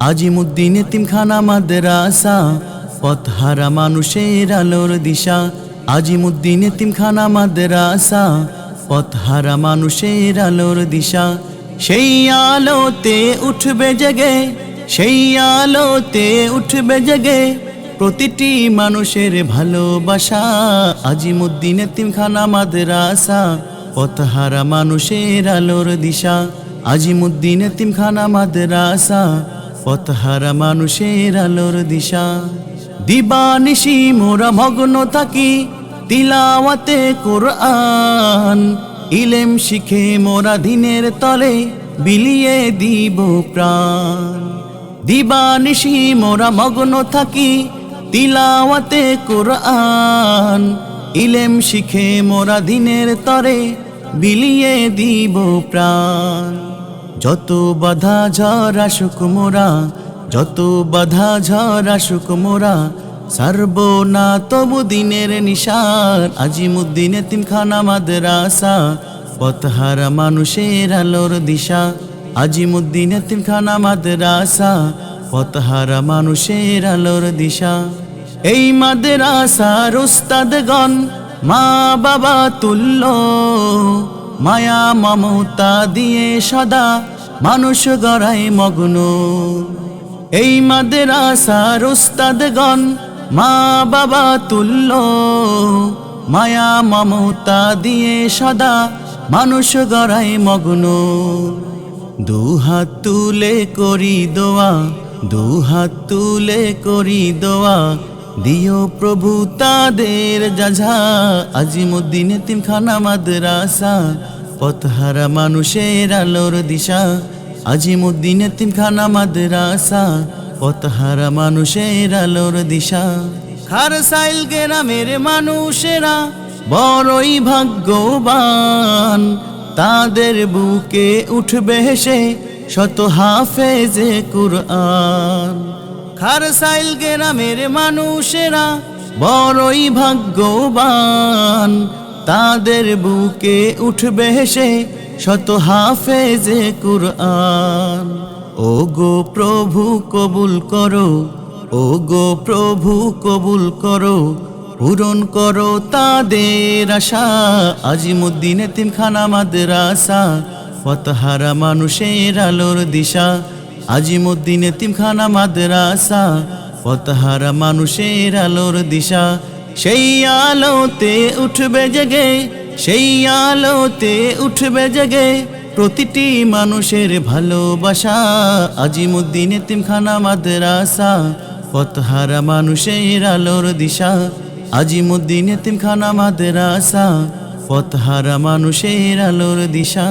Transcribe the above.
আজিমুদ্দিন এতিমখানা মাদ্রাসা, পথহারা মানুষের আলোর দিশা। আজিমুদ্দিন এতিমখানা মাদ্রাসা, পথহারা মানুষের আলোর দিশা। সেই আলোতে উঠবে জেগে, সেই আলোতে উঠবে জেগে প্রতিটি মানুষের ভালোবাসা। আজিমুদ্দিন এতিমখানা মাদ্রাসা, পথহারা মানুষের আলোর দিশা। আজিমুদ্দিন এতিমখানা মাদ্রাসা, পথহারা মানুষের আলোর দিশা। দিবানিশি মোরা মগ্ন থাকি তিলাওয়াতে কোরআন, ইলেম শিখে মোরা দিনের তলে বিলিয়ে দিব প্রাণ। দিবানিশি মোরা মগ্ন থাকি তিলাওয়াতে কোরআন, ইলেম শিখে মোরা দিনের তরে বিলিয়ে দিব প্রাণ। যত বাধা ঝড় আসুক মোরা, যত বাধা ঝড় আসুক মোরা, সারব না তবু দিনের নিশান। আজিমুদ্দিন এতিমখানা মাদ্রাসা, পথহারা মানুষের আলোর দিশা। আজিমুদ্দিন এতিমখানা মাদ্রাসা, পথহারা মানুষের আলোর দিশা। এই মাদ্রাসার উস্তাদগণ মা বাবা তুল্য, মায়া মমতা দিয়ে সদা মানুষ গড়ায় মগ্ন। এই মাদ্রাসার উস্তাদগণ মা বাবা তুল্য, মায়া মমতা দিয়ে সদা মানুষ গড়ায় মগ্ন। দুহাত তুলে করি দোয়া, দুহাত তুলে করি দোয়া, দিও প্রভু তাদের যাঝা। আজিমুদ্দিন এতিমখানা মাদ্রাসা, পথহারা মানুষের আলোর দিশা। আজিমুদ্দিন এতিমখানা মাদ্রাসা, পথহারা মানুষের আলোর দিশা। খারসাইল গ্রামের মানুষেরা বড়ই ভাগ্যবান, তাদের বুকে উঠবে হেসে শত হাফেজে কুরআন। খারসাইল গ্রামের মানুষেরা বড়ই ভাগ্যবান, তাদের বুকে উঠবে হেসে শত হাফেজে কুরআন। ও গো প্রভু কবুল করো, ও গো প্রভু কবুল করো, পূরণ করো তাদের আশা। আজিমুদ্দিন এতিমখানা মাদ্রাসা, পথহারা মানুষের আলোর দিশা। আজিমুদ্দিন এতিমখানা মাদ্রাসা, পথহারা মানুষের আলোর দিশা। সেই আলোতে উঠবে জেগে, সেই আলোতে উঠবে জেগে প্রতিটি মানুষের ভালোবাসা। আজিমুদ্দিন এতিমখানা মাদ্রাসা, পথহারা মানুষের আলোর দিশা। আজিমুদ্দিন এতিমখানা মাদ্রাসা, পথহারা মানুষের আলোর দিশা।